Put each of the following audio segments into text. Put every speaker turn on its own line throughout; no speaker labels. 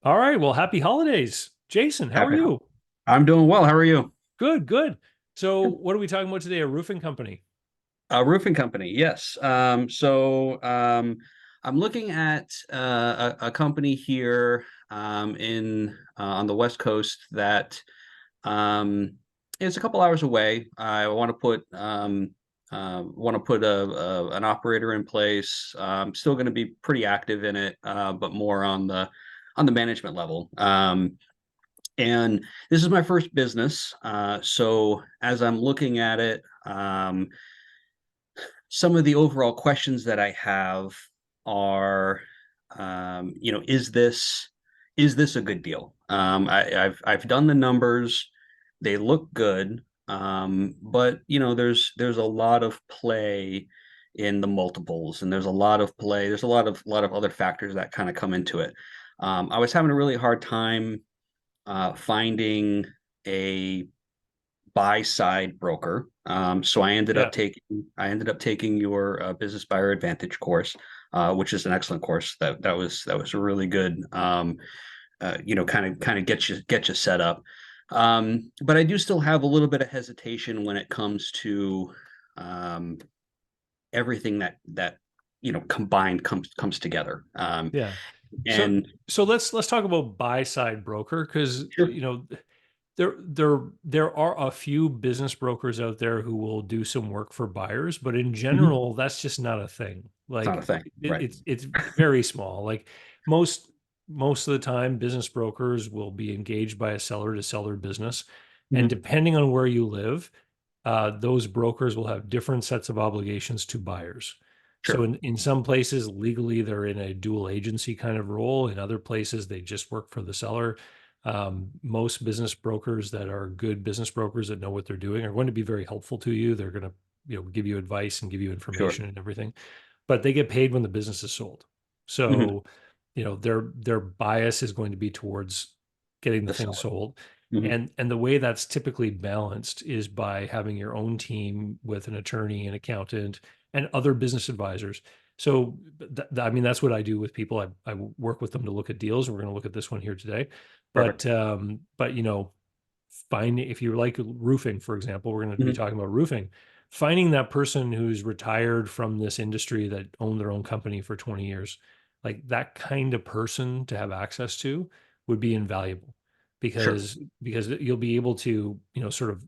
All right. Well, happy holidays. Jason, how are
Happy.
you?
I'm doing well. How are you?
Good, good. So, what are we talking about today? A roofing company.
A roofing company. Yes. I'm looking at a company here in on the West Coast that um, is a couple hours away. I want to put an operator in place. Still going to be pretty active in it, but more on the management level. And this is my first business. So as I'm looking at it, some of the overall questions that I have are, is this a good deal? I've done the numbers; they look good, but there's a lot of play in the multiples, and there's a lot of play. There's a lot of other factors that kind of come into it. I was having a really hard time finding a buy side broker. So
Yeah.
I ended up taking your business buyer advantage course, which is an excellent course. That was a really good kind of get you set up. But I do still have a little bit of hesitation when it comes to um, everything that combined comes together.
Yeah. So,
And
so let's talk about buy side broker because
sure.
there are a few business brokers out there who will do some work for buyers, but in
Mhm.
general, that's just not a thing.
It's not
Like
a thing, right?
it's very small. Like most most of the time, business brokers will be engaged by a seller to sell their business, and
Mhm.
depending on where you live, those brokers will have different sets of obligations to buyers. So
Sure.
in some places, legally, they're in a dual agency kind of role. In other places, they just work for the seller. Most business brokers that are good business brokers that know what they're doing are going to be very helpful to you. They're going to, give you advice and give you
Sure.
information and everything, but they get paid when the business is sold.
Mhm.
So, their bias is going to be towards getting the
The
thing
seller.
sold.
Mhm.
And the way that's typically balanced is by having your own team with an attorney, an accountant, and other business advisors. So, I mean, that's what I do with people. I work with them to look at deals. We're going to look at this one here today.
Perfect.
But find if you like roofing, for example, we're going to be
Mhm.
talking about roofing. Finding that person who's retired from this industry that owned their own company for 20 years, like that kind of person to have access to would be invaluable
Sure.
because you'll be able to, sort of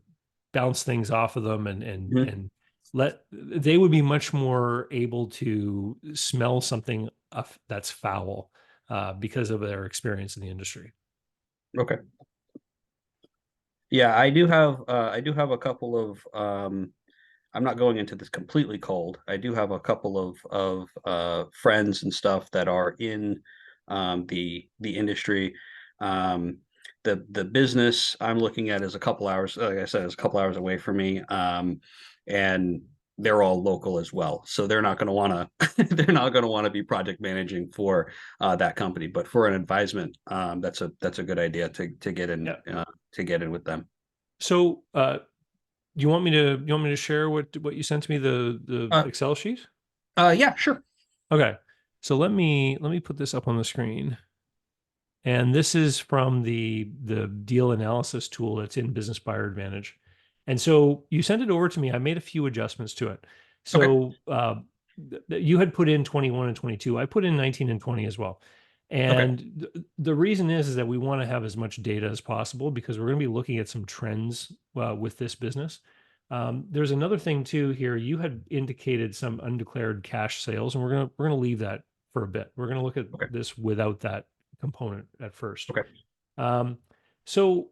bounce things off of them
Mhm.
and let they would be much more able to smell something that's foul because of their experience in the industry.
Okay. Yeah, I do have a couple of I'm not going into this completely cold. I do have a couple of friends and stuff that are in the industry. Um the business I'm looking at is a couple hours, like I said, is a couple hours away from me. And they're all local as well. So they're not going to want to they're not going to want to be project managing for that company, but for an advisement, that's a good idea
Yeah.
to get in with them.
So, you want me to share what you sent to me, the
Uh,
Excel sheet?
yeah, sure.
Okay. So let me put this up on the screen. And this is from the deal analysis tool that's in Business Buyer Advantage. And so you sent it over to me. I made a few adjustments to it.
Okay.
So you had put in 21 and 22. I put in 19 and 20 as well.
Okay.
And the reason is that we want to have as much data as possible because we're going to be looking at some trends with this business. There's another thing too here. You had indicated some undeclared cash sales, and we're gonna leave that for a bit. We're gonna look at
Okay.
this without that component at first.
Okay.
Um, so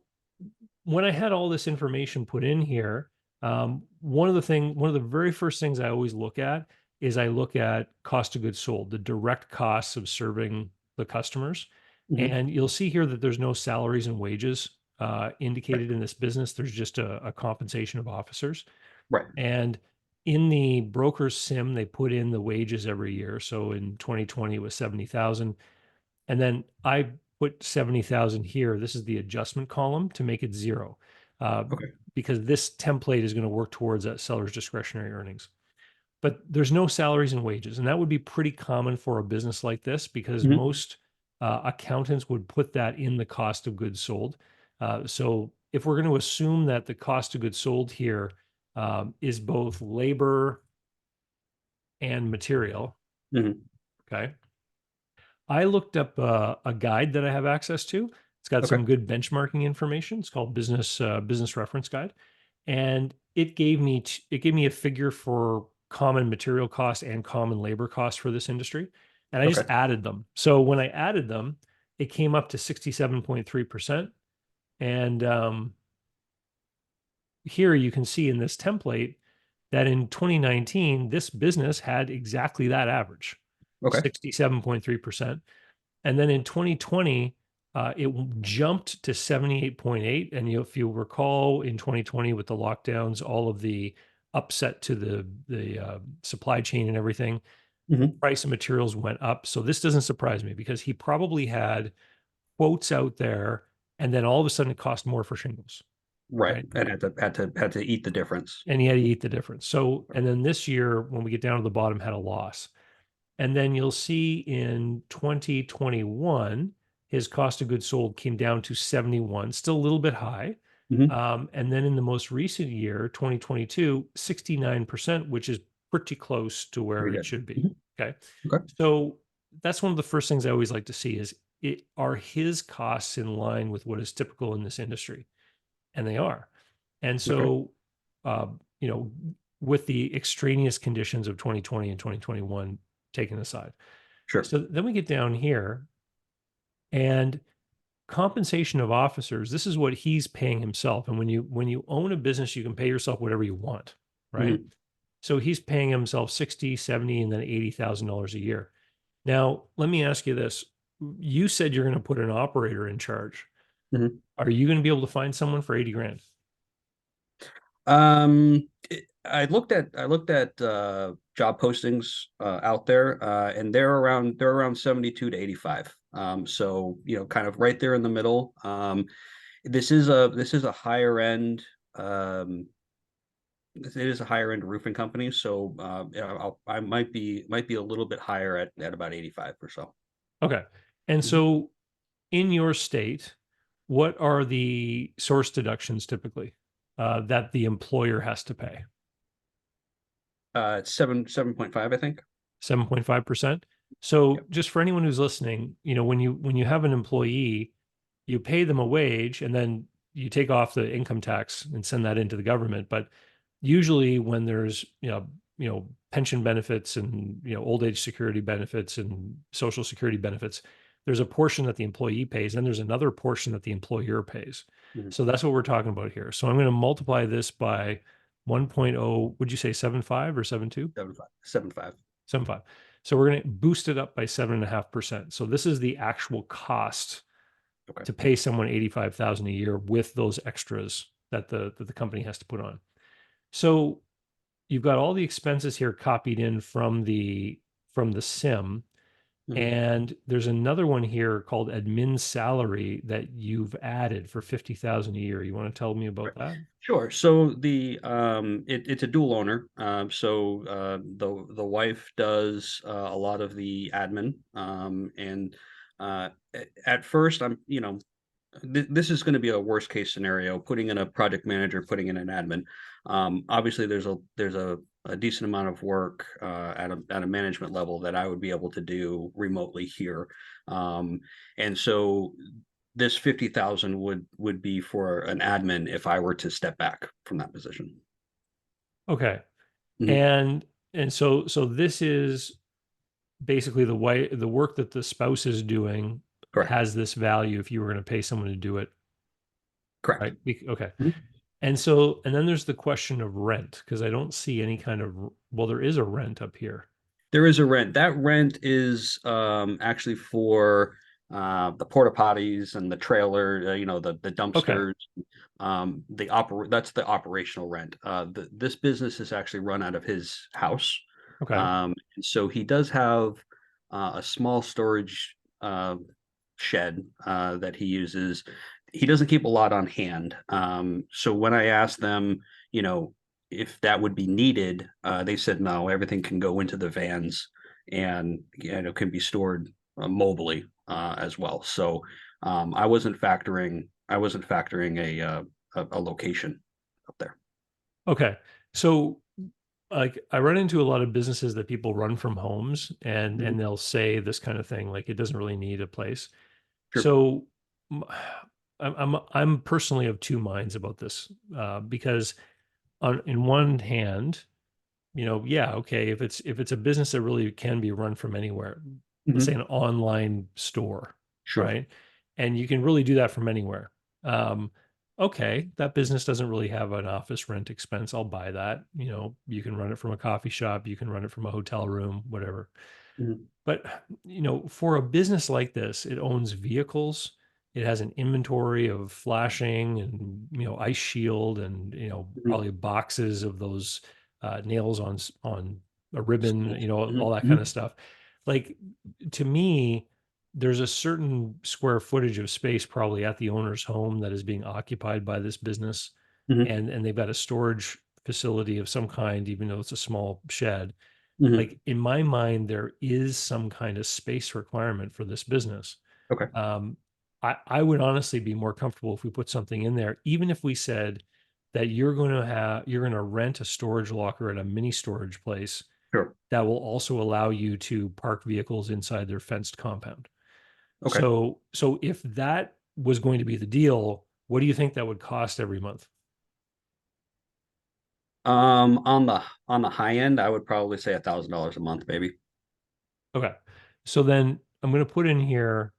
when I had all this information put in here, one of the very first things I always look at is I look at cost of goods sold, the direct costs of serving the customers.
Hmm.
And you'll see here that there's no salaries and wages
Right.
indicated in this business. There's just a compensation of officers.
Right.
And in the broker's sim, they put in the wages every year. So in 2020, it was 70,000. And then I put 70,000 here. This is the adjustment column to make it zero, uh,
Okay.
because this template is going to work towards that seller's discretionary earnings. But there's no salaries and wages. And that would be pretty common for a business like this because
Hmm.
accountants would put that in the cost of goods sold. So if we're going to assume that the cost of goods sold here is both labor and material,
Mhm.
okay, I looked up a guide that I have access to. It's got
Okay.
some good benchmarking information. It's called Business Reference Guide, and it gave me a figure for common material cost and common labor cost for this industry, and I just
Okay.
added them. So when I added them, it came up to 67.3%. And here you can see in this template that in 2019, this business had exactly that average,
Okay.
67.3%. And then in 2020, it jumped to 78.8. And if you recall, in 2020 with the lockdowns, all of the upset to the supply chain and everything,
Mhm.
price of materials went up. So this doesn't surprise me because he probably had quotes out there, and then all of a sudden it cost more for shingles,
Right.
right?
And had to eat the difference.
And he had to eat the difference. So, and then this year, when we get down to the bottom, had a loss. And then you'll see in 2021, his cost of goods sold came down to 71, still a little bit high.
Mhm.
And then in the most recent year, 2022, 69%, which is pretty close to where
Pretty
it
good.
should be.
Mhm.
Okay.
Okay.
So that's one of the first things I always like to see is are his costs in line with what is typical in this industry? And they are. And
Okay.
so, you know, with the extraneous conditions of 2020 and 2021 taken aside.
Sure.
So then we get down here and compensation of officers, this is what he's paying himself. And when you own a business, you can pay yourself whatever you want, right?
Mhm.
So he's paying himself 60, 70, and then $80,000 a year. Now, let me ask you this. You said you're going to put an operator in charge.
Mhm.
Are you going to be able to find someone for 80 grand?
I looked at job postings out there, and they're around 72 to 85. So kind of right there in the middle. This is a higher end. Um, it is a higher end roofing company, so I might be a little bit higher at about 85 or so.
Okay. And
Mhm.
so in your state, what are the source deductions typically that the employer has to pay?
It's 7.5, I think.
7.5%. So
Yep.
just for anyone who's listening, when you have an employee, you pay them a wage and then you take off the income tax and send that into the government. But usually when there's, pension benefits and, old age security benefits and social security benefits, there's a portion that the employee pays, and there's another portion that the employer pays.
Mhm.
So that's what we're talking about here. So I'm going to multiply this by 1.0, would you say 7.5 or 7.2?
7.5. 7.5.
7.5. So we're going to boost it up by 7.5%. So this is the actual cost
Okay.
to pay someone 85,000 a year with those extras that the company has to put on. So you've got all the expenses here copied in from the sim,
Mhm.
and there's another one here called admin salary that you've added for 50,000 a year. You want to tell me about
Right.
that?
Sure. So it's a dual owner. So the wife does a lot of the admin, and at first this is going to be a worst case scenario. Putting in a project manager, putting in an admin. Obviously, there's a decent amount of work at a management level that I would be able to do remotely here, um, and so this 50,000 would be for an admin if I were to step back from that position.
Okay.
Mhm.
And so this is basically the work that the spouse is doing
Correct.
has this value if you were going to pay someone to do it,
Correct.
right? Okay.
Mhm.
And then there's the question of rent, because I don't see any kind of, well, there is a rent up here.
There is a rent. That rent is actually for the porta potties and the trailer, the
Okay.
dumpsters. That's the operational rent. This business is actually run out of his house,
Okay.
and so he does have a small storage shed that he uses. He doesn't keep a lot on hand. So when I asked them, you know, if that would be needed, they said no, everything can go into the vans and it can be stored mobily as well. So I wasn't factoring a location up there.
Okay. So like I run into a lot of businesses that people run from homes and
Mhm.
they'll say this kind of thing like it doesn't really need a place.
Sure.
So m- I'm personally of two minds about this because on in one hand, yeah, okay, if it's a business that really can be run from anywhere, let's say
Hmm.
an online store,
Sure.
right? And you can really do that from anywhere. Um, okay, that business doesn't really have an office rent expense. I'll buy that. You can run it from a coffee shop, you can run it from a hotel room, whatever.
Hmm.
But, for a business like this, it owns vehicles. It has an inventory of flashing and, ice shield and,
Hmm.
probably boxes of those nails on a ribbon, all that kind
Hmm.
of stuff. Like to me, there's a certain square footage of space probably at the owner's home that is being occupied by this business.
Hmm.
And they've got a storage facility of some kind, even though it's a small shed.
Hmm.
Like in my mind, there is some kind of space requirement for this business.
Okay.
Um, I would honestly be more comfortable if we put something in there, even if we said that you're going to rent a storage locker at a mini storage place
Sure.
that will also allow you to park vehicles inside their fenced compound.
Okay.
So if that was going to be the deal, what do you think that would cost every month?
On the high end, I would probably say $1,000 a month, maybe.
Okay. So then I'm going to put in here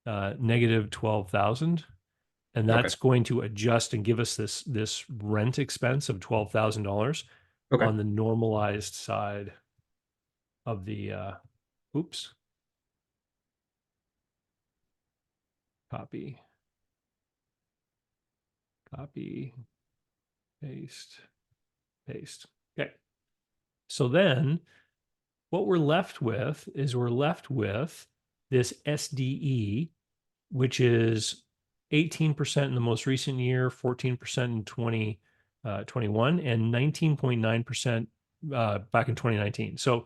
negative 12,000, and
Okay.
that's going to adjust and give us this rent expense of $12,000
Okay.
on the normalized side of the oops, copy, copy, paste, paste. Okay. So then what we're left with this SDE, which is 18% in the most recent year, 14% in 2021, and 19.9% back in 2019. So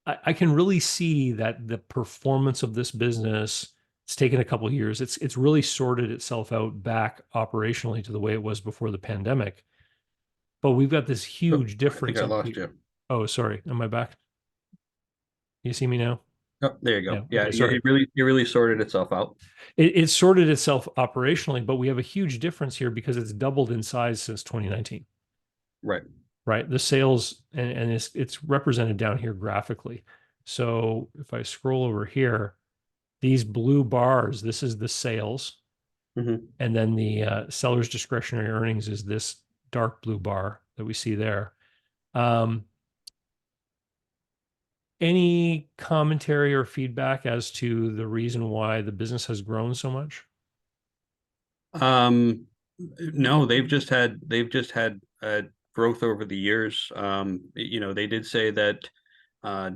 I can really see that the performance of this business, it's taken a couple of years. It's really sorted itself out back operationally to the way it was before the pandemic. But we've got this
Oh,
huge
I think
difference
I
up
lost
here.
you.
Oh, sorry. Am I back? You see me now?
Oh, there you
Yeah.
go. Yeah,
Okay. Sorry.
it really sorted itself out.
It sorted itself operationally, but we have a huge difference here because it's doubled in size since 2019,
Right.
right? The sales, and it's represented down here graphically. So if I scroll over here, these blue bars, this is the sales,
Hmm.
and then the seller's discretionary earnings is this dark blue bar that we see there. Um, any commentary or feedback as to the reason why the business has grown so much?
Um, no, they've just had growth over the years. They did say that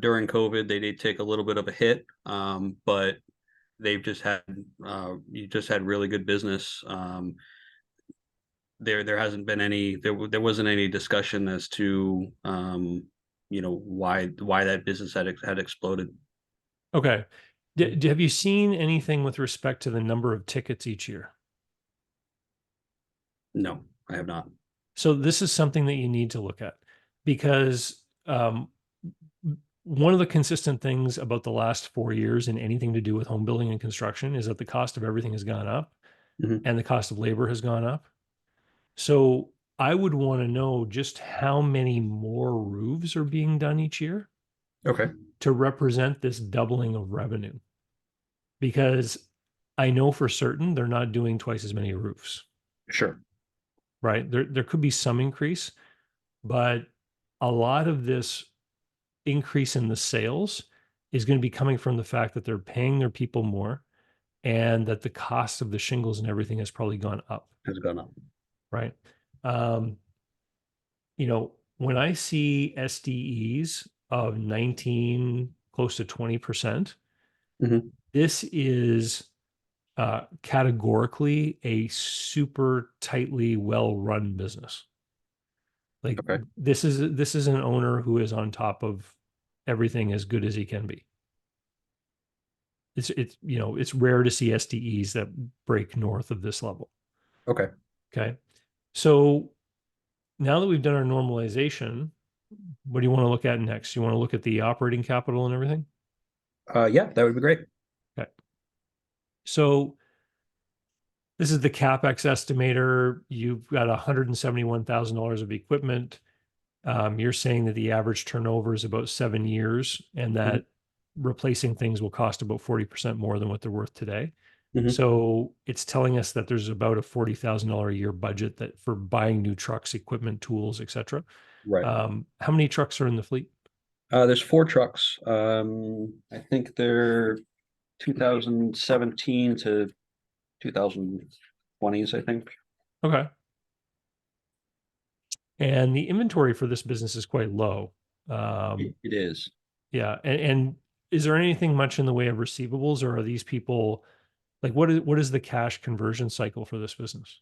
during COVID they did take a little bit of a hit, but they've just had you just had really good business. There hasn't been any there wasn't any discussion as to why that business had exploded.
Okay. Have you seen anything with respect to the number of tickets each year?
No, I have not.
So this is something that you need to look at because one of the consistent things about the last 4 years in anything to do with home building and construction is that the cost of everything has gone up
Hmm.
and the cost of labor has gone up. So I would want to know just how many more roofs are being done each year
Okay.
to represent this doubling of revenue because I know for certain they're not doing twice as many roofs,
Sure.
right? There could be some increase, but a lot of this increase in the sales is going to be coming from the fact that they're paying their people more and that the cost of the shingles and everything has probably gone up,
Has gone up.
right? Um, when I see SDEs of 19, close to 20%,
Hmm.
this is categorically a super tightly well-run business. Like
Okay.
this is an owner who is on top of everything as good as he can be. It's it's rare to see SDEs that break north of this level.
Okay.
Okay. So now that we've done our normalization, what do you want to look at next? You want to look at the operating capital and everything?
Yeah, that would be great.
Okay. So this is the CapEx estimator. You've got $171,000 of equipment. You're saying that the average turnover is about 7 years and
Hmm.
that replacing things will cost about 40% more than what they're worth today.
Hmm.
So it's telling us that there's about a $40,000 a year budget that for buying new trucks, equipment, tools, etc.
Right.
How many trucks are in the fleet?
There's four trucks. I think they're 2017 to 2020s, I think.
Okay. And the inventory for this business is quite low.
It is.
Yeah. And is there anything much in the way of receivables, or are these people like what is the cash conversion cycle for this business?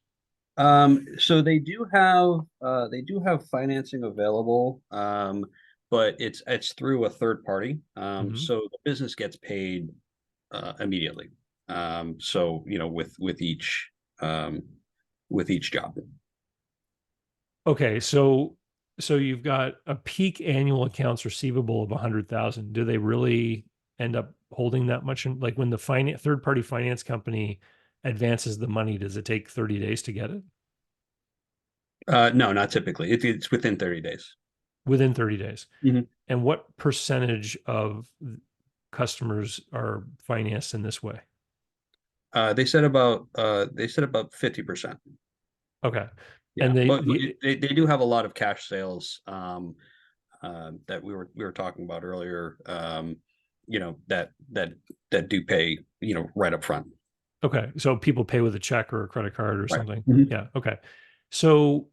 So they do have financing available, but it's through a third party.
Mhm.
So the business gets paid immediately. So um, with each job.
Okay, so you've got a peak annual accounts receivable of 100,000. Do they really end up holding that much? Like when the third party finance company advances the money, does it take 30 days to get it?
No, not typically. It's within 30 days.
Within 30 days.
Mhm.
And what percentage of customers are financed in this way?
They said about 50%.
Okay.
Yeah,
And they
but
the
they do have a lot of cash sales that we were talking about earlier. You know that do pay right up front.
okay, so people pay with a check or a credit card or
Right.
something.
Mhm.
Yeah, okay. So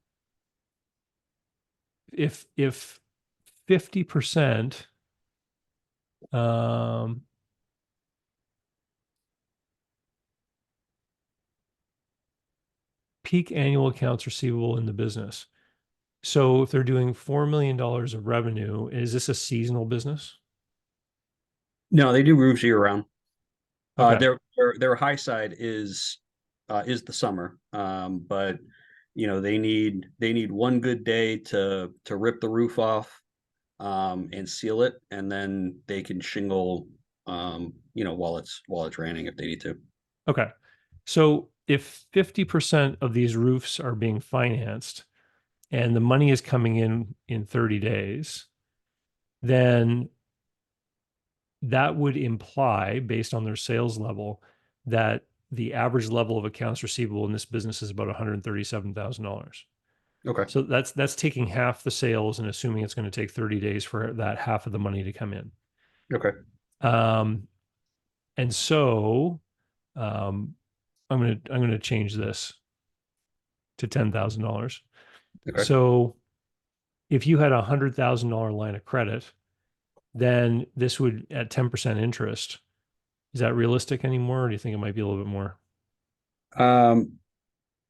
if 50% um peak annual accounts receivable in the business. So if they're doing $4 million of revenue, is this a seasonal business?
No, they do roofs year round.
Okay.
Their high side is the summer, but they need one good day to rip the roof off and seal it, and then they can shingle while it's raining if they need to.
Okay. So if 50% of these roofs are being financed and the money is coming in 30 days, then that would imply, based on their sales level, that the average level of accounts receivable in this business is about $137,000.
Okay.
So that's taking half the sales and assuming it's going to take 30 days for that half of the money to come in.
Okay.
Um, and so um, I'm gonna change this to $10,000.
Okay.
So if you had $100,000 line of credit, then this would at 10% interest. Is that realistic anymore, or do you think it might be a little bit more?
Um,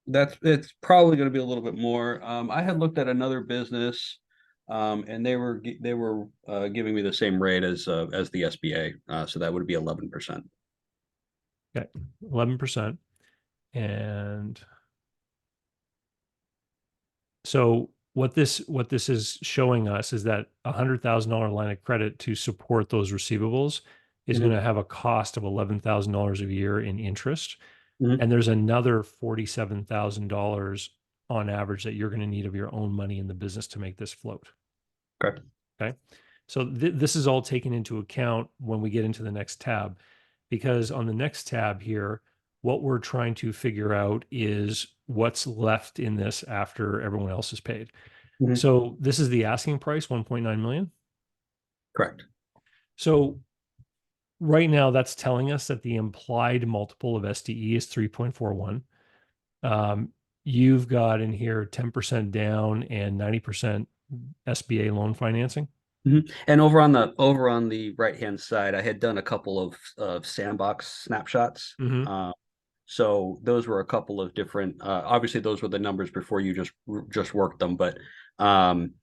that's it's probably going to be a little bit more. I had looked at another business, and they were giving me the same rate as the SBA, so that would be 11%.
Okay, 11%. And so what this is showing us is that $100,000 line of credit to support those receivables is going
Hmm.
to have a cost of $11,000 a year in interest,
Hmm.
and there's another $47,000 on average that you're going to need of your own money in the business to make this float.
Okay.
Okay. So this is all taken into account when we get into the next tab, because on the next tab here, what we're trying to figure out is what's left in this after everyone else is paid.
Hmm.
So this is the asking price, 1.9 million.
Correct.
So right now that's telling us that the implied multiple of SDE is 3.41. Um, you've got in here 10% down and 90% SBA loan financing.
Hmm. And over on the right hand side, I had done a couple of sandbox snapshots.
Mm-hmm.
So those were a couple of different. Obviously, those were the numbers before you just worked them, but um,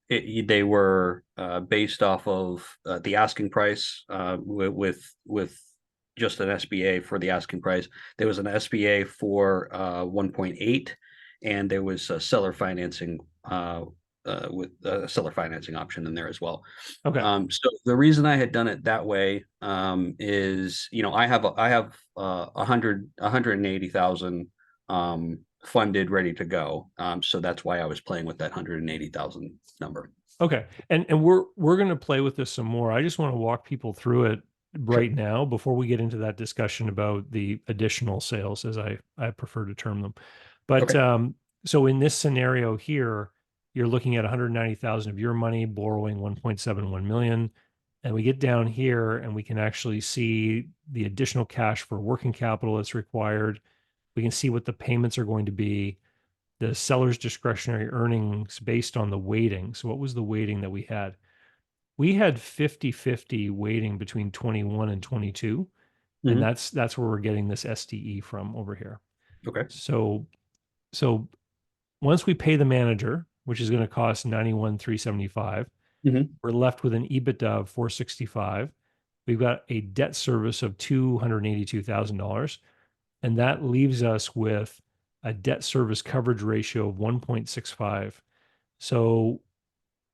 they were based off of the asking price with just an SBA for the asking price. There was an SBA for 1.8, and there was a seller financing with a seller financing option in there as well.
Okay.
So the reason I had done it that way is, I have 180,000 funded, ready to go. So that's why I was playing with that 180,000 number.
Okay. And we're going to play with this some more. I just want to walk people through it
Sure.
right now before we get into that discussion about the additional sales, as I prefer to term them. But
Okay.
so in this scenario here, you're looking at 190,000 of your money, borrowing 1.71 million. And we get down here and we can actually see the additional cash for working capital that's required. We can see what the payments are going to be, the seller's discretionary earnings based on the weighting. So what was the weighting that we had? We had 50-50 weighting between 21 and 22. And
Hmm.
that's where we're getting this SDE from over here.
Okay.
So once we pay the manager, which is going to cost 91,375,
Hmm.
we're left with an EBITDA of 465. We've got a debt service of $282,000. And that leaves us with a debt service coverage ratio of 1.65. So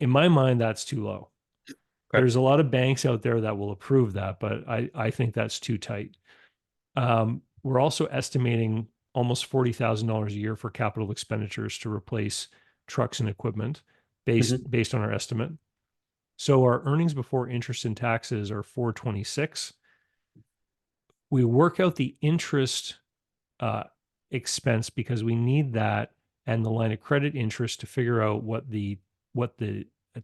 in my mind, that's too low.
Okay.
There's a lot of banks out there that will approve that, but I think that's too tight. We're also estimating almost $40,000 a year for capital expenditures to replace trucks and equipment
Hmm.
based on our estimate. So our earnings before interest and taxes are 426. We work out the interest uh, expense because we need that and the line of credit interest to figure out what the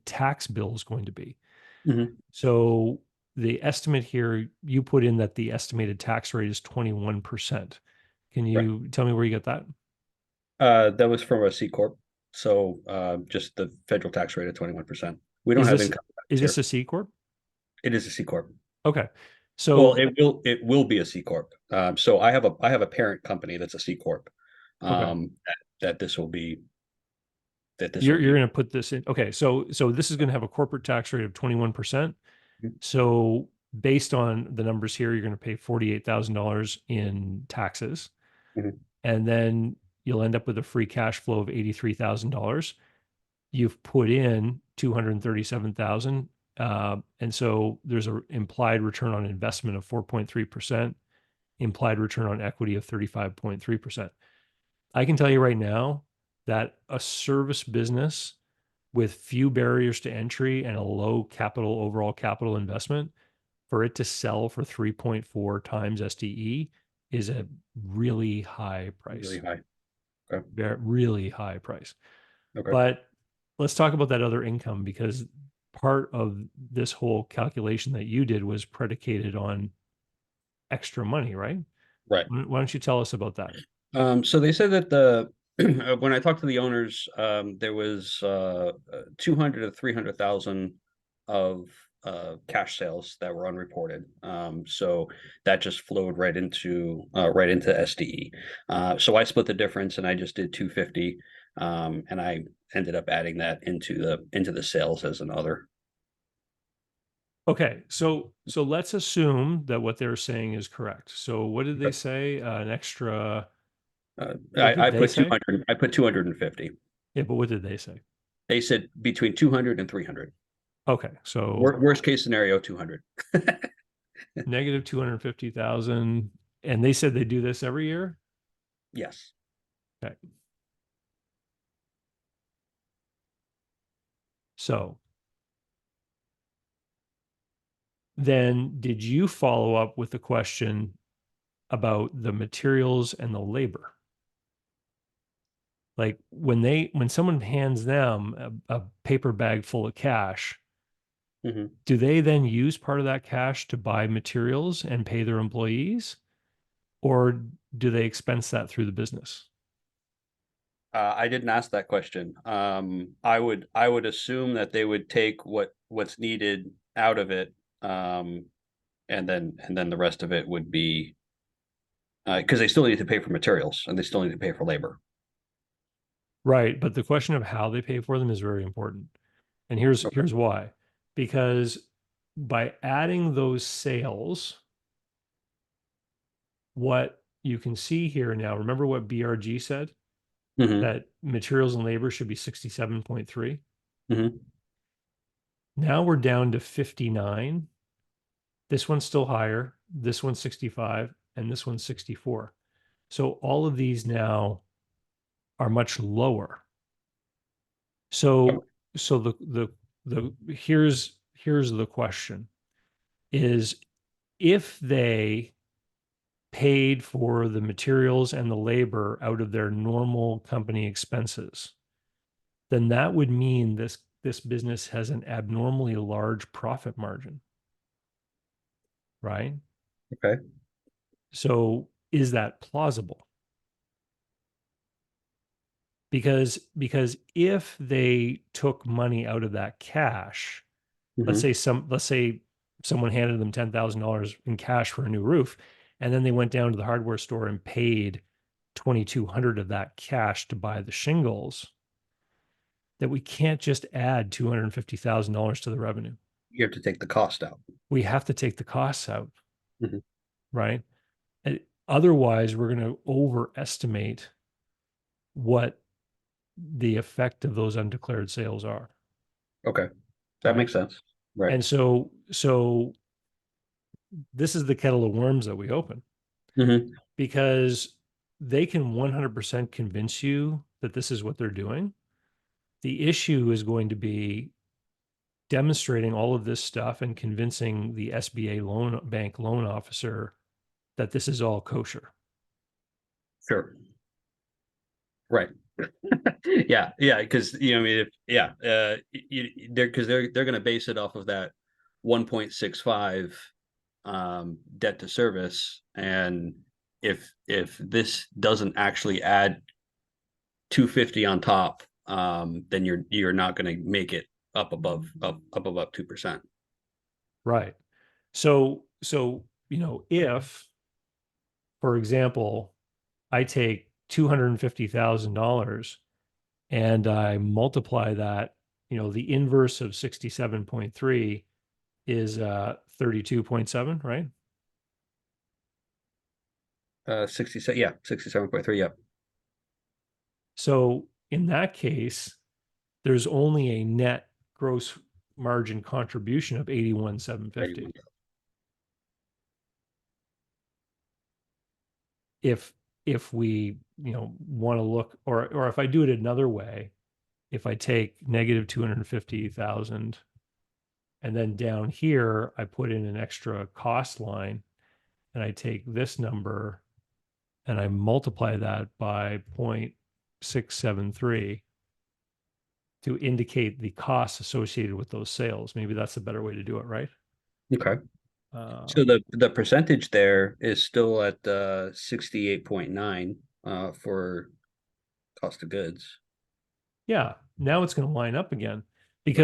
tax bill is going to be.
Hmm.
So the estimate here, you put in that the estimated tax rate is 21%. Can
Right.
you tell me where you get that?
That was from a C corp, so just the federal tax rate of 21%. We don't
Is
have
this
income tax
is this
here.
a C corp?
It is a C corp.
Okay.
Well,
So
it will be a C corp. So I have a parent company that's a C corp.
okay.
That this will be that this will
You're
be.
going to put this in. Okay. So this is going to have a corporate tax rate of 21%.
Mhm.
So based on the numbers here, you're going to pay $48,000 in taxes.
Mhm.
And then you'll end up with a free cash flow of $83,000. You've put in 237,000. And so there's an implied return on investment of 4.3%, implied return on equity of 35.3%. I can tell you right now that a service business with few barriers to entry and a low capital overall capital investment, for it to sell for 3.4 times SDE is a really high
Really
price,
high. Okay.
really high price.
Okay.
But let's talk about that other income because part of this whole calculation that you did was predicated on extra money, right?
Right.
Why don't you tell us about that?
So they said that the when I talked to the owners, there was 200 to 300,000 of cash sales that were unreported. So that just flowed right into SDE. So I split the difference and I just did 250, and I ended up adding that into the sales as another.
Okay, so let's assume that what they're saying is correct. So what did they
Okay.
say? An extra, what
I
did they
put
say?
200. I put 250.
Yeah, but what did they say?
They said between 200 and 300.
Okay, so
Worst case scenario, 200.
negative 250,000, and they said they do this every year.
Yes.
Okay, so then did you follow up with the question about the materials and the labor? Like when someone hands them a paper bag full of cash,
Hmm.
do they then use part of that cash to buy materials and pay their employees, or do they expense that through the business?
I didn't ask that question. I would assume that they would take what's needed out of it, and then the rest of it would be because they still need to pay for materials and they still need to pay for labor.
Right, but the question of how they pay for them is very important. And
Okay.
here's why. Because by adding those sales, what you can see here now, remember what BRG said?
Hmm.
That materials and labor should be 67.3.
Hmm.
Now we're down to 59. This one's still higher. This one's 65, and this one's 64. So all of these now are much lower. So so here's the question is if they paid for the materials and the labor out of their normal company expenses, then that would mean this business has an abnormally large profit margin, right?
Okay.
So is that plausible? Because if they took money out of that cash,
Hmm.
let's say someone handed them $10,000 in cash for a new roof, and then they went down to the hardware store and paid 2,200 of that cash to buy the shingles, that we can't just add $250,000 to the revenue.
You have to take the cost out.
We have to take the costs out,
Hmm.
right? Otherwise, we're going to overestimate what the effect of those undeclared sales are,
Okay, that
right?
makes sense. Right.
And so this is the kettle of worms that we open,
Hmm.
because they can 100% convince you that this is what they're doing. The issue is going to be demonstrating all of this stuff and convincing the SBA loan bank loan officer that this is all kosher.
Sure. Right. Yeah, yeah, because I mean, if yeah, they're because they're going to base it off of that 1.65 debt to service, and if this doesn't actually add 250 on top, then you're not going to make it up above 2%.
Right. So if, for example, I take $250,000 and I multiply that, the inverse of 67.3 is 32.7, right?
67, yeah, 67.3, yeah.
So in that case, there's only a net gross margin contribution of 81,750. If we, want to look, or if I do it another way, if I take negative 250,000 and then down here I put in an extra cost line and I take this number and I multiply that by 0.673 to indicate the costs associated with those sales. Maybe that's a better way to do it, right?
Okay. So
Um,
the percentage there is still at 68.9 for cost of goods.
yeah, now it's going to line up again,
Right.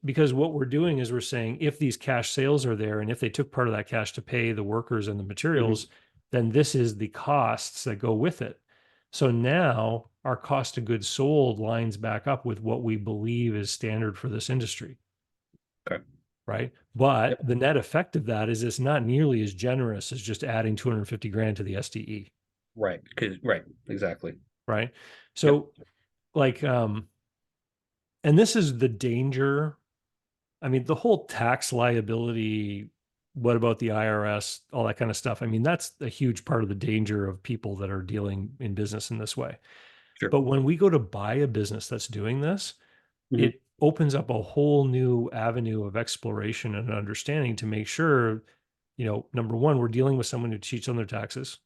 because what we're doing is we're saying if these cash sales are there and if they took part of that cash to pay the workers and the
Hmm.
materials, then this is the costs that go with it. So now our cost of goods sold lines back up with what we believe is standard for this industry,
Okay.
right? But
Yep.
the net effect of that is it's not nearly as generous as just adding 250 grand to the SDE,
Right. Right. Exactly.
right?
Yep.
So like and this is the danger. I mean, the whole tax liability, what about the IRS, all that kind of stuff. I mean, that's a huge part of the danger of people that are dealing in business in this way.
Sure.
But when we go to buy a business that's doing this,
Hmm.
it opens up a whole new avenue of exploration and understanding to make sure, number one, we're dealing with someone who cheats on their taxes,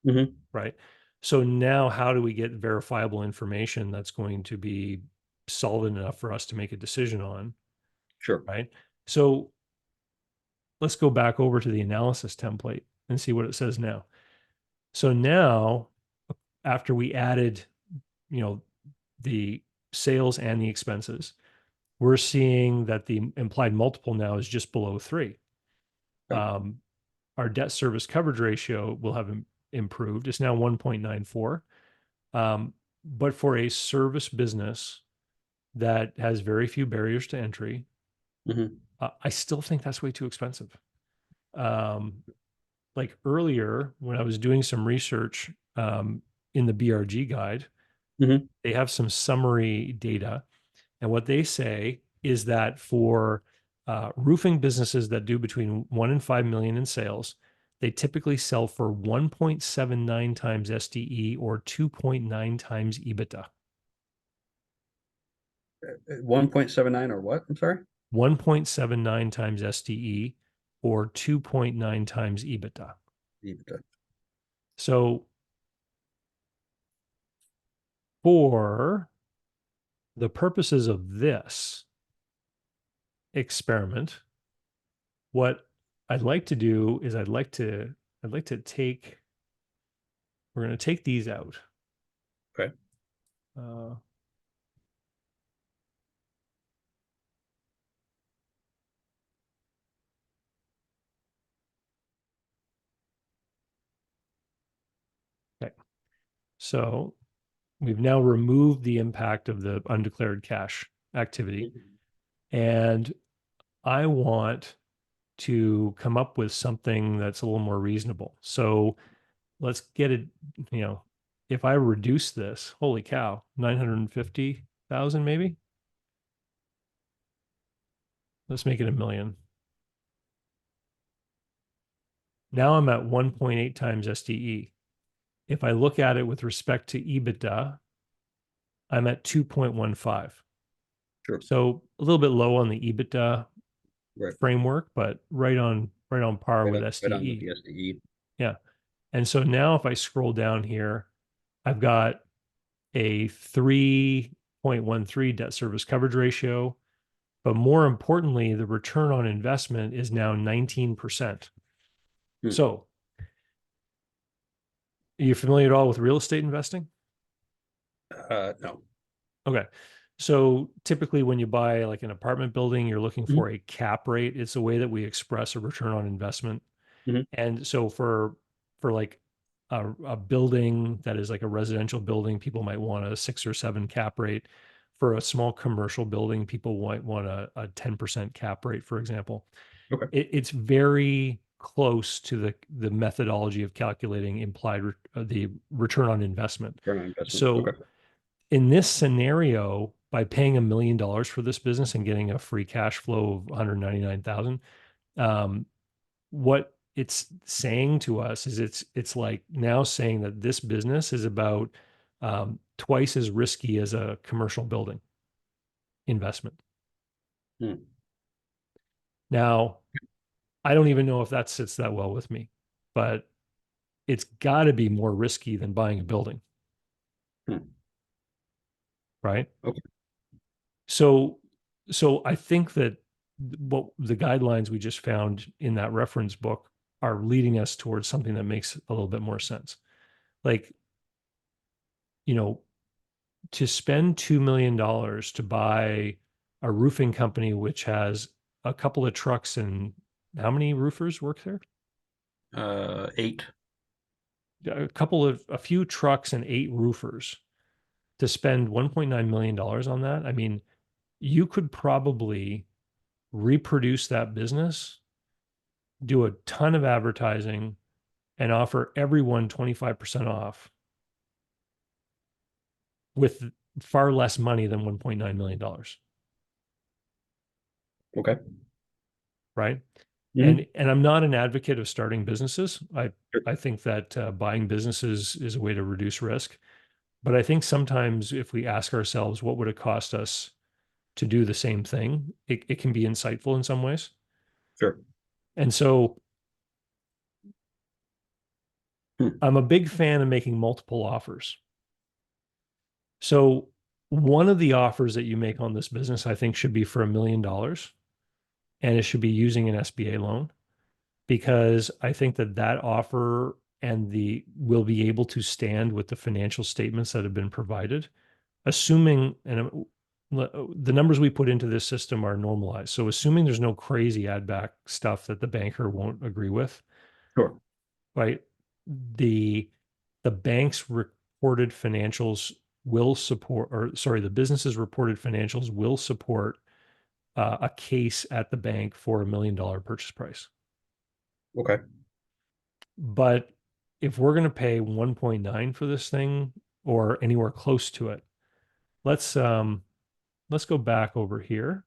Hmm.
right? So now how do we get verifiable information that's going to be solid enough for us to make a decision on,
Sure.
right? So let's go back over to the analysis template and see what it says now. So now, after we added, you know, the sales and the expenses, we're seeing that the implied multiple now is just below 3.
Okay.
Um, our debt service coverage ratio will have improved. It's now 1.94. But for a service business that has very few barriers to entry,
Hmm.
I still think that's way too expensive. Um, like earlier when I was doing some research in the BRG guide,
Hmm.
they have some summary data. And what they say is that for roofing businesses that do between 1 and 5 million in sales, they typically sell for 1.79 times SDE or 2.9 times EBITDA.
1.79 or what? I'm sorry.
1.79 times SDE or 2.9 times EBITDA.
EBITDA.
So for the purposes of this experiment, what I'd like to do is I'd like to take we're going to take these out.
Okay.
Uh, okay. So we've now removed the impact of the undeclared cash activity. And I want to come up with something that's a little more reasonable. So let's get it, you know, if I reduce this, holy cow, 950,000 maybe. Let's make it a million. Now I'm at 1.8 times SDE. If I look at it with respect to EBITDA, I'm at 2.15.
Sure.
So a little bit low on the EBITDA
Right.
framework, but right on par with
Right on with
SDE.
the SDE.
Yeah. And so now if I scroll down here, I've got a 3.13 debt service coverage ratio, but more importantly, the return on investment is now 19%.
Hmm.
So, are you familiar at all with real estate investing?
No.
Okay. So typically when you buy like an apartment building, you're looking
Hmm.
for a cap rate. It's a way that we express a return on investment.
Hmm.
And so for like a building that is like a residential building, people might want a 6 or 7 cap rate. For a small commercial building, people might want a 10% cap rate, for example.
Okay.
It's very close to the methodology of calculating the return on investment.
Return on investment. Okay.
So in this scenario, by paying $1 million for this business and getting a free cash flow of 199,000, what it's saying to us is it's like now saying that this business is about twice as risky as a commercial building investment.
Hmm.
Now, I don't even know if that sits that well with me, but it's got to be more risky than buying a building,
Hmm.
right?
Okay.
So, so I think that what the guidelines we just found in that reference book are leading us towards something that makes a little bit more sense. Like, you know, to spend $2 million to buy a roofing company which has a couple of trucks and how many roofers work there?
8.
A few trucks and 8 roofers to spend $1.9 million on that. I mean, you could probably reproduce that business, do a ton of advertising, and offer everyone 25% off with far less money than $1.9 million,
Okay.
right?
Hmm.
And I'm not an advocate of starting businesses. I
Sure.
I think that buying businesses is a way to reduce risk. But I think sometimes if we ask ourselves, what would it cost us to do the same thing? It can be insightful in some ways.
Sure.
And so
Hmm.
I'm a big fan of making multiple offers. So one of the offers that you make on this business, I think, should be for $1 million, and it should be using an SBA loan because I think that that offer and the will be able to stand with the financial statements that have been provided, assuming the numbers we put into this system are normalized. So assuming there's no crazy add back stuff that the banker won't agree with,
Sure.
right? The the bank's reported financials will support, or sorry, the business's reported financials will support a case at the bank for $1 million purchase price.
Okay.
But if we're going to pay 1.9 for this thing or anywhere close to it, let's um let's go back over here.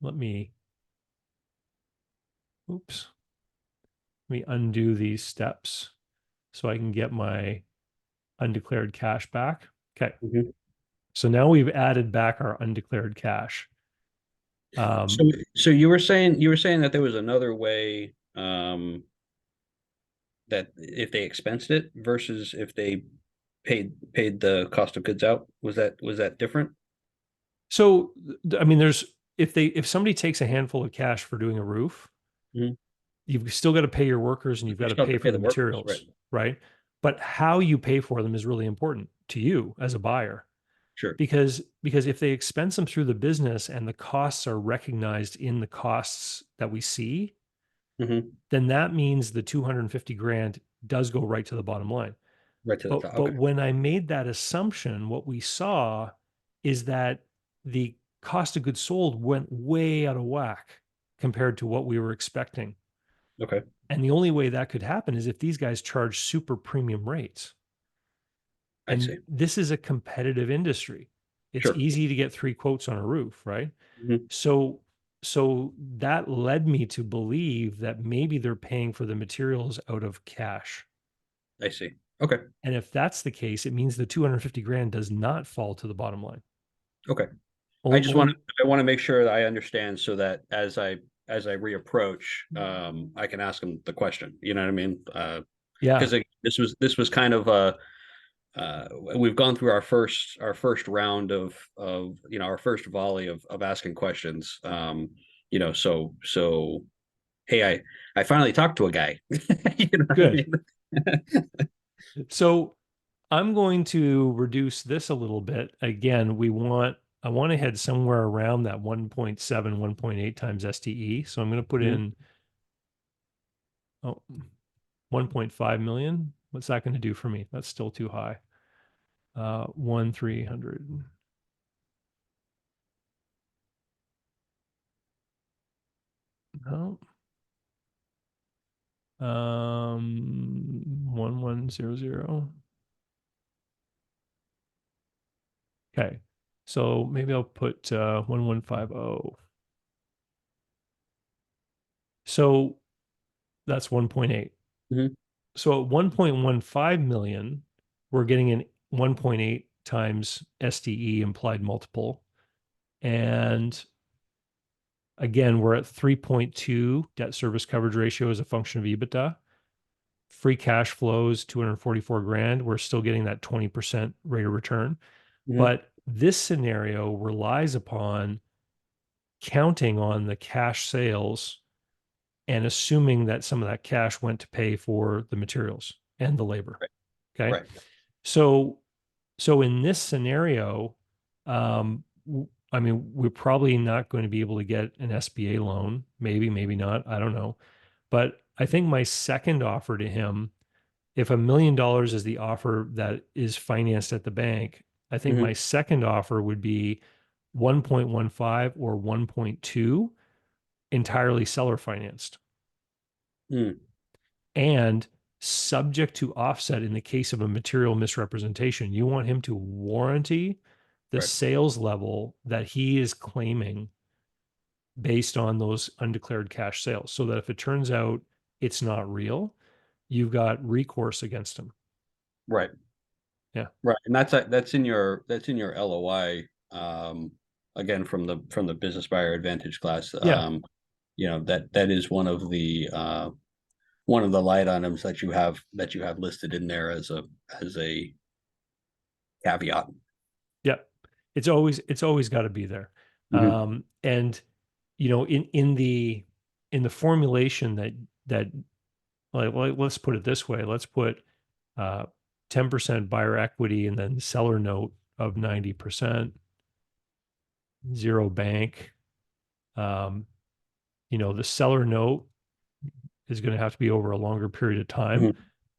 Let me oops, let me undo these steps so I can get my undeclared cash back. Okay.
Mhm.
So now we've added back our undeclared cash.
So,
Um,
so you were saying that there was another way, that if they expensed it versus if they paid the cost of goods out, was that different?
so I mean, there's if somebody takes a handful of cash for doing a roof,
Mhm.
you've still got to pay your workers and you've
You
got to
still have
pay
to
for
pay
the
the workers, right?
materials, right? But how you pay for them is really important to you as a buyer
Sure.
because if they expense them through the business and the costs are recognized in the costs that we see,
Hmm.
then that means the 250 grand does go right to the bottom line.
Right to the top.
But
Okay.
when I made that assumption, what we saw is that the cost of goods sold went way out of whack compared to what we were expecting.
Okay.
And the only way that could happen is if these guys charge super premium rates.
I
And
see.
this is a competitive industry. It's
Sure.
easy to get three quotes on a roof, right?
Hmm.
So so that led me to believe that maybe they're paying for the materials out of cash.
I see. Okay.
And if that's the case, it means the 250 grand does not fall to the bottom line.
Okay.
Only,
I want to make sure that I understand so that as I reapproach, I can ask them the question. You know what I mean?
yeah,
Because this was kind of uh, we've gone through our first round of our first volley of asking questions. So hey, I finally talked to a guy. You know what I
good.
mean?
So I'm going to reduce this a little bit. Again, I want to head somewhere around that 1.7, 1.8 times STE. So I'm going to put
Mhm.
in oh, 1.5 million. What's that going to do for me? That's still too high. 300. No. 1100. Okay. So maybe I'll put 1150. So that's 1.8.
Mhm.
So at 1.15 million, we're getting an 1.8 times SDE implied multiple. And again, we're at 3.2 debt service coverage ratio as a function of EBITDA. Free cash flows 244 grand. We're still getting that 20% rate of return.
Mhm.
But this scenario relies upon counting on the cash sales and assuming that some of that cash went to pay for the materials and the labor.
Right.
Okay.
Right.
So, so in this scenario, I mean, we're probably not going to be able to get an SBA loan. Maybe, maybe not. I don't know. But I think my second offer to him, if $1 million is the offer that is financed at the bank, I think my
Mhm.
second offer would be 1.15 or 1.2 entirely seller financed
Mm.
and subject to offset in the case of a material misrepresentation. You want him to warranty the
Right.
sales level that he is claiming based on those undeclared cash sales so that if it turns out it's not real, you've got recourse against him.
Right.
Yeah.
Right. And that's in your LOI, again from the business buyer advantage class.
Yeah.
That is one of the light items that you have listed in there as a caveat.
Yeah. It's always got to be there.
Hmm.
And in the formulation that let's put it this way, let's put uh 10% buyer equity and then seller note of 90%, zero bank. Um, the seller note is going to have to be over a longer period of time,
Hmm.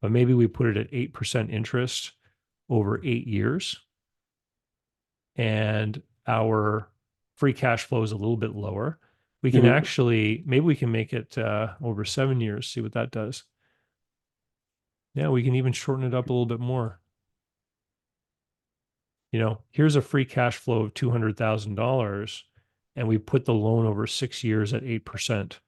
but maybe we put it at 8% interest over 8 years, and our free cash flow is a little bit lower. We can
Hmm.
actually, maybe we can make it over 7 years, see what that does. Yeah, we can even shorten it up a little bit more. Here's a free cash flow of $200,000, and we put the loan over 6 years at 8%.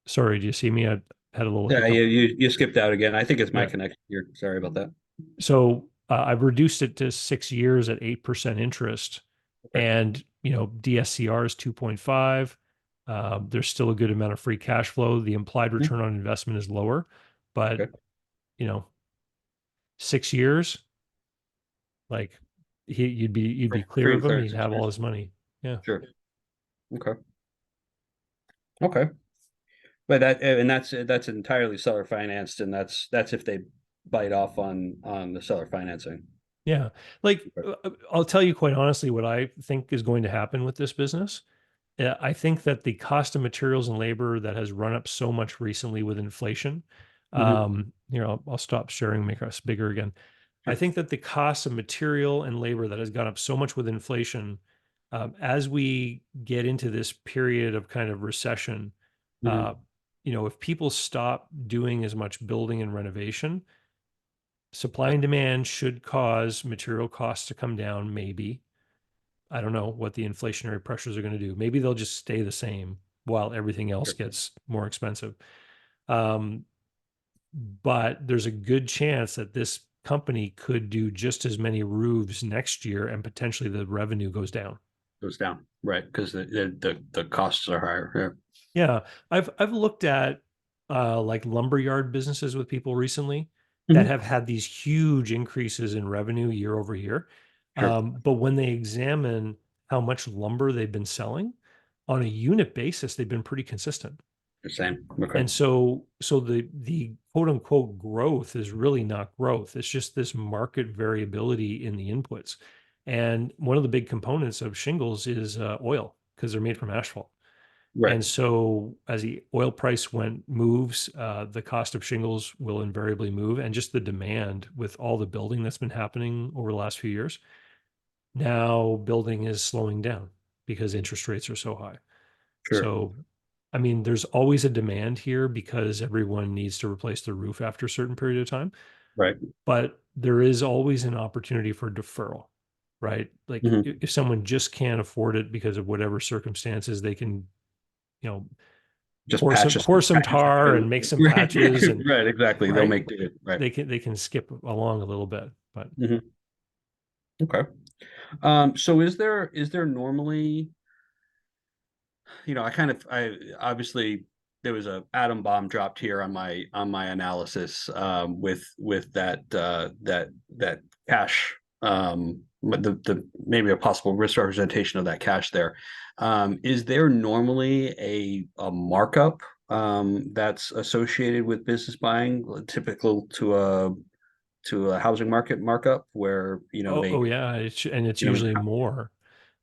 Sorry, do you see me? I had a little
Yeah,
hiccup.
you skipped out again. I think it's my
Yeah.
connection here. Sorry about that.
So I've reduced it to 6 years at 8% interest,
Okay.
and DSCR is 2.5. There's still a good amount of free cash flow. The implied
Mhm.
return on investment is lower, but
Okay.
you know, 6 years, like you'd be clear
Free
of
and
him.
clear in
He'd
six
have all
years.
his money. Yeah.
Sure. Okay. Okay. But that's entirely seller financed, and that's if they bite off on the seller financing.
Yeah. Like,
Okay.
I'll tell you quite honestly what I think is going to happen with this business. I think that the cost of materials and labor that has run up so much recently with inflation,
Hmm.
I'll stop sharing, make us bigger again. I
Sure.
think that the cost of material and labor that has gone up so much with inflation, as we get into this period of kind of recession, uh,
Hmm.
if people stop doing as much building and renovation, supply and demand should cause material costs to come down, maybe. I don't know what the inflationary pressures are going to do. Maybe they'll just stay the same while everything else
Sure.
gets more expensive. Um, but there's a good chance that this company could do just as many roofs next year and potentially the revenue goes down.
Goes down, right? Because the costs are higher.
Yeah, I've looked at like lumberyard businesses with people recently
Yeah.
that
Hmm.
have had these huge increases in revenue year over year.
Sure.
But when they examine how much lumber they've been selling on a unit basis, they've been pretty consistent.
The same. Okay.
And so the quote unquote growth is really not growth. It's just this market variability in the inputs. And one of the big components of shingles is oil because they're made from asphalt.
Right.
And so as the oil price moves, the cost of shingles will invariably move, and just the demand with all the building that's been happening over the last few years. Now building is slowing down because interest rates are so high.
Sure.
So, I mean, there's always a demand here because everyone needs to replace the roof after a certain period of time,
Right.
but there is always an opportunity for deferral, right? Like
Hmm.
if someone just can't afford it because of whatever circumstances, they can, you know,
Just
pour some
patches.
pour some
Patches.
tar and make some
Right.
patches and
Right. Exactly. They'll
right.
make do it. Right.
They can skip along a little bit, but
Hmm. Okay. So is there normally, I obviously there was a atom bomb dropped here on my analysis, with that cash, the maybe a possible risk representation of that cash there. Is there normally a markup that's associated with business buying, typical to a housing market markup, where they
oh yeah, and it's
you know
usually more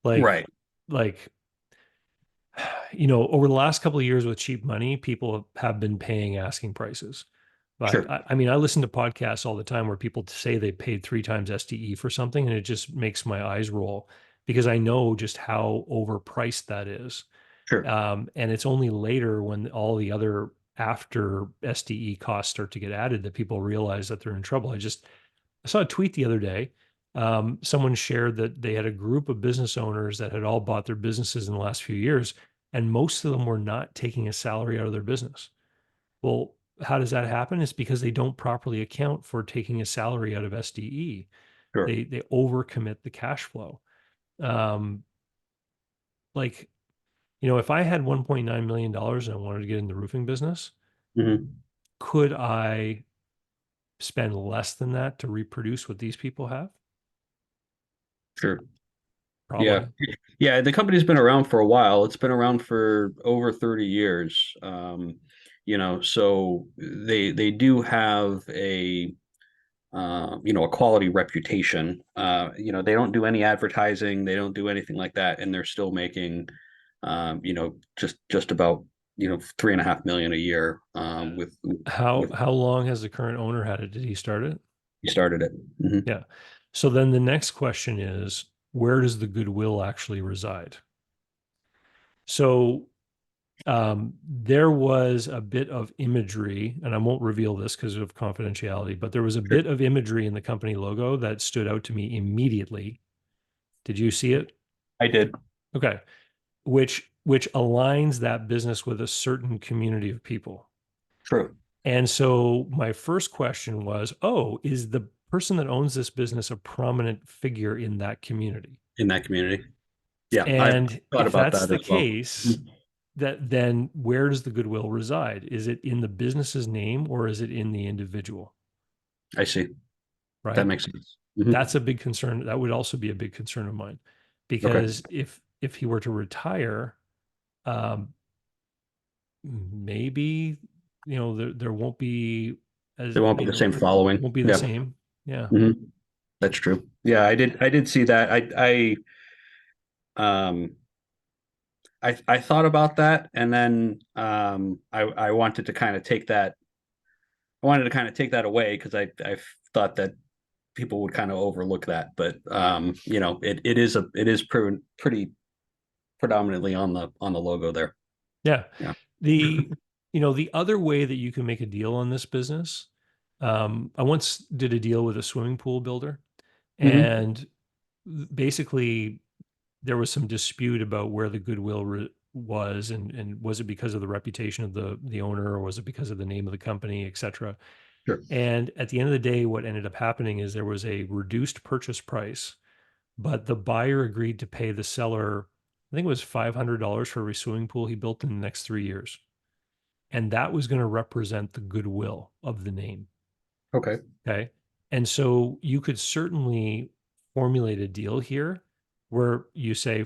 like
right.
like over the last couple of years with cheap money, people have been paying asking prices. But
Sure.
I mean, I listen to podcasts all the time where people say they paid 3 times STE for something, and it just makes my eyes roll because I know just how overpriced that is.
Sure.
And it's only later when all the other after SDE costs start to get added that people realize that they're in trouble. I saw a tweet the other day. Someone shared that they had a group of business owners that had all bought their businesses in the last few years, and most of them were not taking a salary out of their business. Well, how does that happen? It's because they don't properly account for taking a salary out of SDE.
Sure.
They overcommit the cash flow. Um, like if I had $1.9 million and I wanted to get in the roofing business,
Hmm.
could I spend less than that to reproduce what these people have?
Sure. Yeah.
Probably.
Yeah, the company's been around for a while. It's been around for over 30 years. So they do have a quality reputation. They don't do any advertising, they don't do anything like that, and they're still making, just about, 3.5 million a year, with
How long has the current owner had it? Did he start it?
he started it. Hmm.
Yeah. So then the next question is, where does the goodwill actually reside? So There was a bit of imagery, and I won't reveal this because of confidentiality, but there was a
Sure.
bit of imagery in the company logo that stood out to me immediately. Did you see it?
I did.
Okay. Which aligns that business with a certain community of people.
True.
And so my first question was, oh, is the person that owns this business a prominent figure in that community?
In that community. Yeah, I've
And
thought
if
about
that's
that
the
as well.
case, that then where does the goodwill reside? Is it in the business's name or is it in the individual?
I see. That
Right?
makes sense. Hmm.
That's a big concern. That would also be a big concern of mine,
Okay.
because if he were to retire, um, maybe there won't be as
There won't be the same following.
won't be the
Yeah.
same. Yeah.
Hmm. That's true. Yeah, I did see that. Um I thought about that, and then I wanted to kind of take that I wanted to kind of take that away because I thought that people would kind of overlook that, but it is pretty predominantly on the logo there.
Yeah.
Yeah.
The the other way that you can make a deal on this business, I once did a deal with a swimming pool builder,
Hmm.
and basically there was some dispute about where the goodwill was, and was it because of the reputation of the owner, or was it because of the name of the company, et cetera.
Sure.
And at the end of the day, what ended up happening is there was a reduced purchase price, but the buyer agreed to pay the seller, I think it was $500 for a swimming pool he built in the next 3 years. And that was going to represent the goodwill of the name.
Okay.
Okay. And so you could certainly formulate a deal here where you say,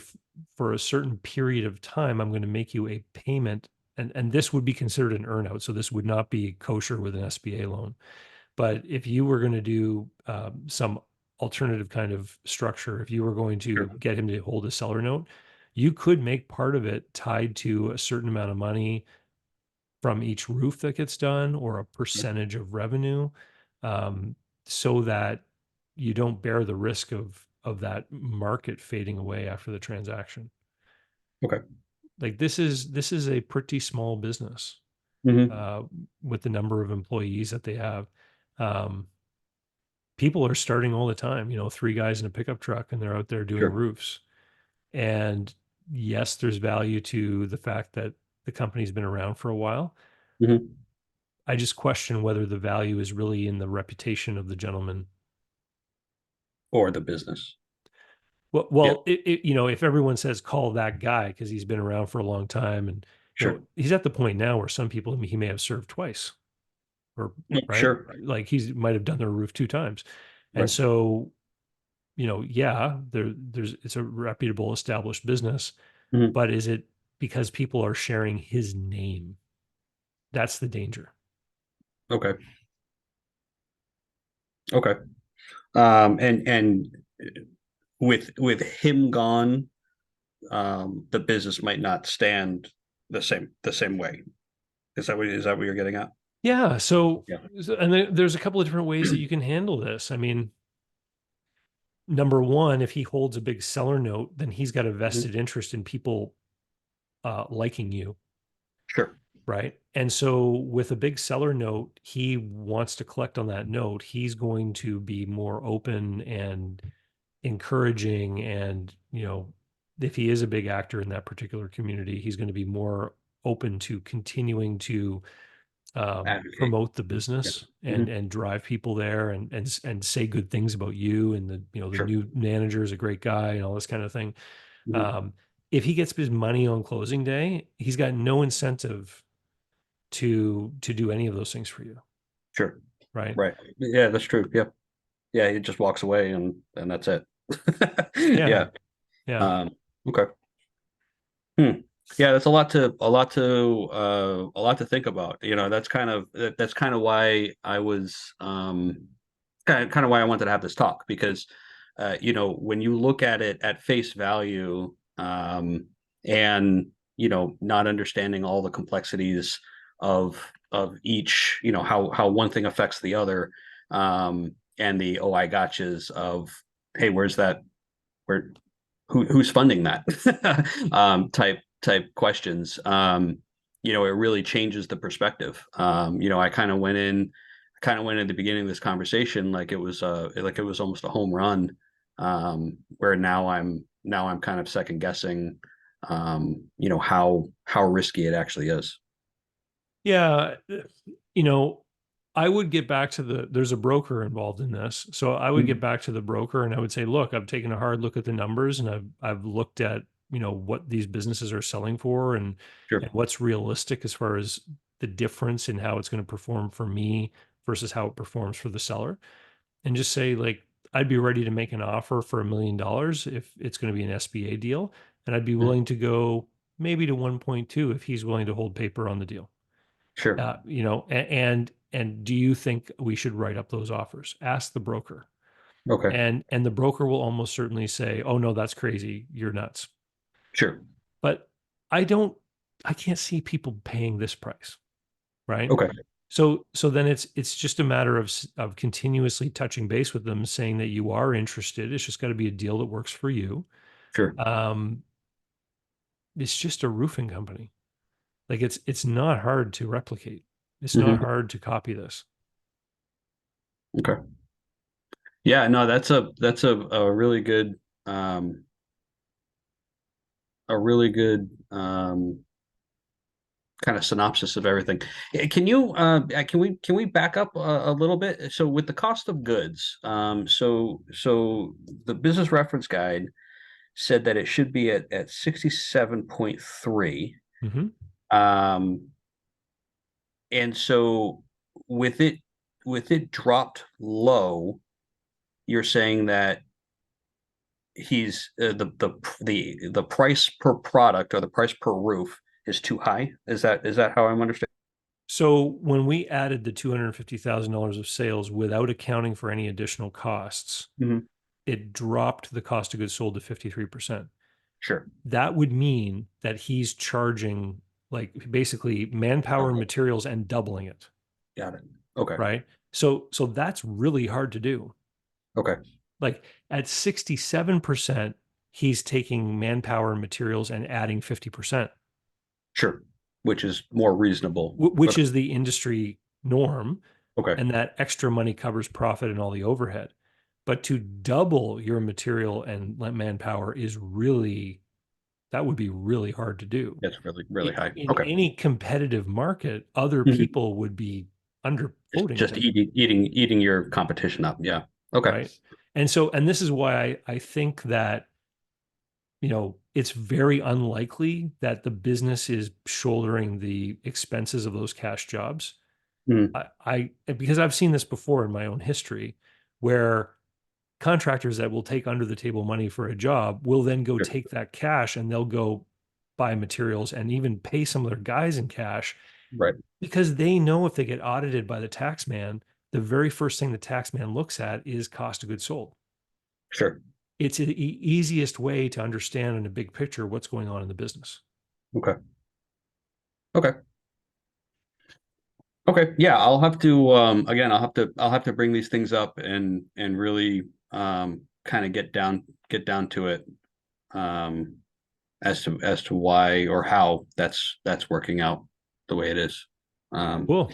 for a certain period of time, I'm going to make you a payment. And this would be considered an earnout. So this would not be kosher with an SBA loan. But if you were going to do some alternative kind of structure, if you were going to
Sure.
get him to hold a seller note, you could make part of it tied to a certain amount of money from each roof that gets done, or a percentage of revenue, um, so that you don't bear the risk of that market fading away after the transaction.
Okay.
Like this is a pretty small business,
Hmm.
uh, with the number of employees that they have. Um, People are starting all the time. Three guys in a pickup truck, and they're out there doing
Sure.
roofs. And yes, there's value to the fact that the company's been around for a while.
Hmm.
I just question whether the value is really in the reputation of the gentleman.
Or the business.
Well,
Yeah.
if everyone says call that guy because he's been around for a long time, and
Sure.
he's at the point now where some people he may have served twice, or
Yeah,
right,
sure.
like he might have done their roof two times, and
Right.
so yeah, there's it's a reputable established business,
Hmm.
but is it because people are sharing his name? That's the danger.
Okay. Okay. And with him gone, the business might not stand the same way. Is that what you're getting at?
Yeah. So,
Yeah.
and there's a couple of different ways that you can handle this. I mean, number one, if he holds a big seller note, then he's got a
Mhm.
vested interest in people liking you,
Sure.
right? And so, with a big seller note, he wants to collect on that note. He's going to be more open and encouraging, and if he is a big actor in that particular community, he's going to be more open to continuing to
Advocate.
promote the
Yeah.
business
Hmm.
and drive people there, and say good things about you, and the
Sure.
new manager is a great guy and all this kind of thing.
Hmm.
Um, if he gets his money on closing day, he's got no incentive to do any of those things for you,
Sure.
right?
Right. Yeah, that's true. Yeah. Yeah. He just walks away, and that's it.
Yeah,
Yeah.
yeah,
Um, okay. Hmm. Yeah, that's a lot to think about. That's kind of why I was kind of why I wanted to have this talk, because when you look at it at face value, and not understanding all the complexities of each, how one thing affects the other, and the oh I gotchas of, hey, where's that, where who's funding that, type questions, it really changes the perspective. I kind of went at the beginning of this conversation like it was almost a home run, where now I'm kind of second guessing, how risky it actually is.
Yeah, you know, I would get back to there's a broker involved in this. So I would get
Mhm.
back to the broker and I would say, look, I've taken a hard look at the numbers and I've looked at, what these businesses are selling for
Sure,
and what's realistic as far as the difference in how it's going to perform for me versus how it performs for the seller. And just say, like, I'd be ready to make an offer for $1 million if it's going to be an SBA deal. And I'd be
mhm,
willing to go maybe to 1.2 if he's willing to hold paper on the deal.
sure,
And do you think we should write up those offers? Ask the broker.
okay,
And the broker will almost certainly say, "Oh no, that's crazy. You're nuts."
sure,
But I don't I can't see people paying this price, right?
okay,
So then it's just a matter of continuously touching base with them, saying that you are interested. It's just got to be a deal that works for you.
sure,
Um, it's just a roofing company. Like it's not hard to replicate. It's not
hmm,
hard to copy this.
okay. Yeah, no, that's a really good, um, kind of synopsis of everything. Can we back up a little bit? So with the cost of goods, so the business reference guide said that it should be at 67.3.
Hmm.
Um, and so with it with it dropped low, you're saying that he's the price per product or the price per roof is too high. Is that how I'm understanding?
So when we added the $250,000 of sales without accounting for any additional costs,
Mhm.
it dropped the cost of goods sold to 53%.
Sure.
That would mean that he's charging like basically manpower and
Okay.
materials and doubling it,
Got it. Okay.
right? So that's really hard to do.
Okay.
Like at 67%, he's taking manpower and materials and adding 50%,
Sure. Which is more reasonable.
which
Okay.
is the industry norm.
Okay.
And that extra money covers profit and all the overhead. But to double your material and manpower is really, that would be really hard to do.
That's really, really high.
In
Okay.
any competitive market, other
Mhm.
people would be
Just
underquoting
just
him,
eating your competition up. Yeah. Okay.
right? And this is why I think that, it's very unlikely that the business is shouldering the expenses of those cash jobs.
Mhm.
Because I've seen this before in my own history where contractors that will take under the table money for a job will then go
Sure.
take that cash and they'll go buy materials and even pay some of their guys in cash
Right.
because they know if they get audited by the tax man, the very first thing the tax man looks at is cost of goods sold.
Sure.
It's the easiest way to understand in a big picture what's going on in the business.
Okay. Okay. Okay. Yeah, I'll have to again, I'll have to bring these things up and really kind of get down to it, um as to why or how that's working out the way it is. Um
Cool.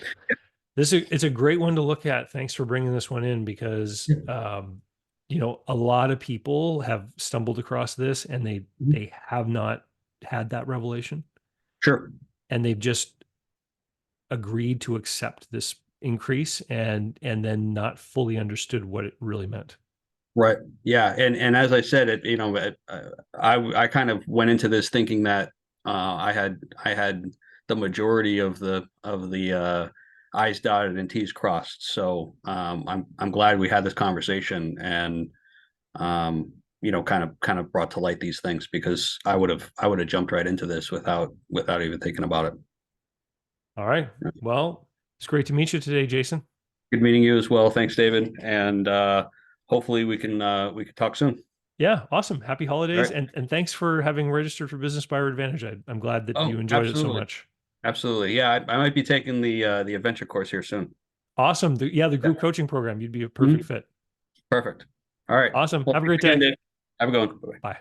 It's a great one to look at. Thanks for bringing this one in because
yeah.
a lot of people have stumbled across this and they
Mhm.
they have not had that revelation
Sure.
and they've just agreed to accept this increase and then not fully understood what it really meant.
Right. Yeah. And as I said, I kind of went into this thinking that I had the majority of the I's dotted and T's crossed. So I'm glad we had this conversation and kind of brought to light these things because I would have jumped right into this without even thinking about it.
All right. Well, it's great to meet you today, Jason.
Good meeting you as well. Thanks, David. And hopefully we can talk soon.
Yeah, awesome. Happy
All
holidays
right.
and thanks for having registered for Business Buyer Advantage. I'm glad that you
Oh,
enjoyed it so
absolutely.
much.
Absolutely. Yeah, I might be taking the adventure course here soon.
Awesome. The
Yeah.
group coaching program, you'd be a perfect
Mhm.
fit.
Perfect. All right.
Awesome.
Well,
Have a
thanks
great
again,
day.
Dave. Have a good one. Bye.
Bye.